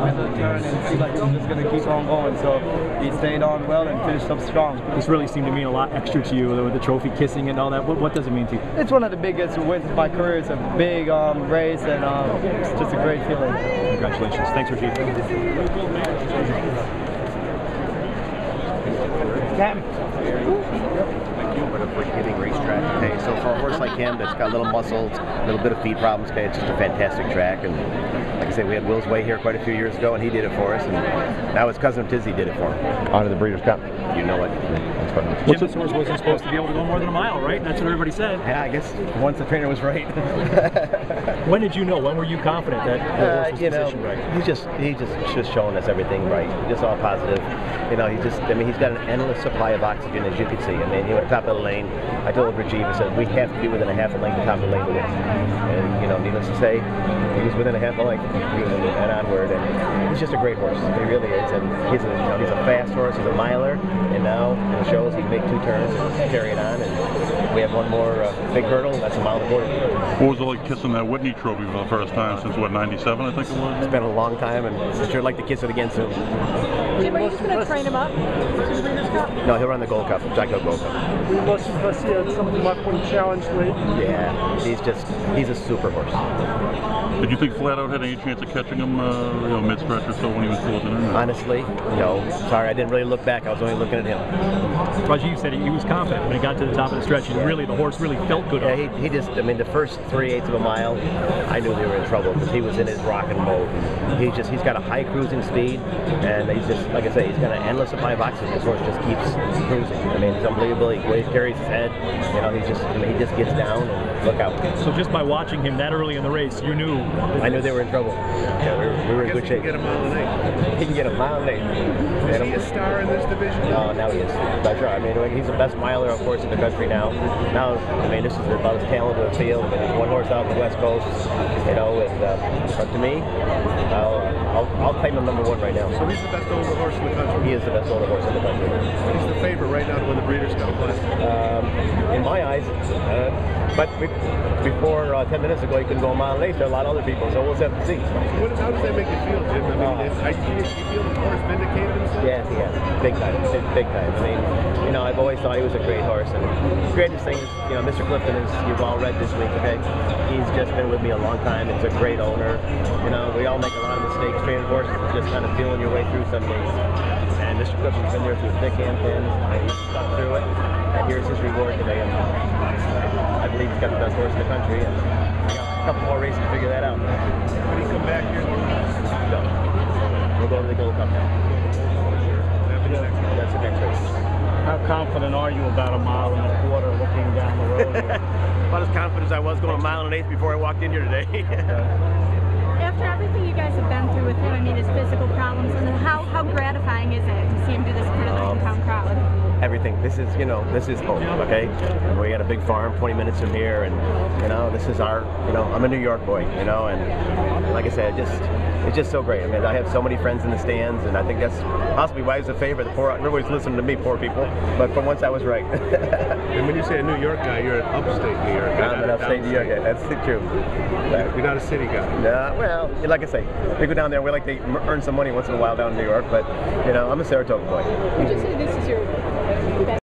middle of the turn, and it seemed like he was just going to keep on going. So he stayed on well and finished up strong. This really seemed to mean a lot extra to you with the trophy kissing and all that. What does it mean to you? It's one of the biggest wins of my career. It's a big race, and it's just a great feeling. Congratulations. Thanks, Rajiv. But a forgiving racetrack. Okay, so for a horse like him that's got little muscles, a little bit of feet problems, okay, it's just a fantastic track. And like I say, we had Will's Way here quite a few years ago, and he did it for us. And now his cousin Tizway did it for him. On to the Breeders' Cup. You know it. Jim, this horse wasn't supposed to be able to go more than a mile, right? That's what everybody said. Yeah, I guess once the trainer was right. When did you know? When were you confident that the horse was positioned right? He's just showing us everything right. Just all positive. You know, he's got an endless supply of oxygen, as you can see. I mean, he went top of the lane. I told Rajiv, I said, we have to be within a half a length of top of the lane to win. And, you know, needless to say, he was within a half a length and onward. And he's just a great horse. He really is. And he's a fast horse. He's a miler. And now in the shows, he can make 2 turns and carry it on. And we have one more big hurdle, and that's a mile and a quarter. What was it like kissing that Whitney trophy for the first time since, what, 97, I think it was? It's been a long time, and I'd sure like to kiss it again soon. Jim, are you just going to train him up to the Breeders' Cup? No, he'll run the Gold Cup, Jockey Gold Cup. We must have seen something like when he challenged late. Yeah, he's a super horse. Did you think Flat Out had any chance of catching him, mid-stretch or so when he was closing in? Honestly, no. Sorry, I didn't really look back. I was only looking at him. Rajiv said he was confident when he got to the top of the stretch, and really the horse really felt good. Yeah, he just, I mean, the first 3/8 of a mile, I knew they were in trouble because he was in his rocking mode. He's got a high cruising speed, and he's just, like I say, he's got an endless supply of oxygen. This horse just keeps cruising. I mean, it's unbelievable. He carries his head. You know, he just gets down and look out. So just by watching him that early in the race, you knew. I knew they were in trouble. Yeah, we were in good shape. He can get a mile and 8. He can get a mile and 8. Is he a star in this division? Oh, now he is. That's right. I mean, he's the best miler, of course, in the country now. Now, I mean, this is about as talented of a field. I mean, there's one horse out on the West Coast, you know. And but to me, I'll claim him #1 right now. So he's the best older horse in the country. He is the best older horse in the country. He's the favorite right now to win the Breeders' Cup Classic. In my eyes, but before 10 minutes ago, he couldn't go a mile and 8. There are a lot of other people, so we'll have to see. How does that make you feel, Jim? I mean, you feel the horse vindicated himself? Yes, he has. Big time. Big time. I mean, you know, I've always thought he was a great horse, and the greatest thing is, you know, Mr. Clifton is, you've all read this week, okay? He's just been with me a long time. He's a great owner. You know, we all make a lot of mistakes training horses, just kind of feeling your way through some days. And Mr. Clifton's been there through thick and thin, and he's stuck through it. And here's his reward today. And I believe he's got the best horse in the country, and we got a couple more races to figure that out. When he come back here, No. We'll go to the Gold Cup now. That's the next race. How confident are you about a mile and a quarter looking down the road here? About as confident as I was going a mile and 1/8 before I walked in here today. After everything you guys have been through with him, I mean, his physical problems, and how gratifying is it to see him do this for the hometown crowd? Everything. This is, you know, this is home, okay? And we got a big farm 20 minutes from here, and, you know, this is our, you know, I'm a New York boy, you know, and like I said, it's just so great. I mean, I have so many friends in the stands, and I think that's possibly why he's a favorite. Everybody's listening to me, poor people, but for once I was right. And when you say a New York guy, you're an upstate New York guy. I'm an upstate New York guy, that's the truth. You're not a city guy. Nah, well, like I say, we go down there, we like to earn some money once in a while down in New York, but, you know, I'm a Saratoga boy. Would you say this is your best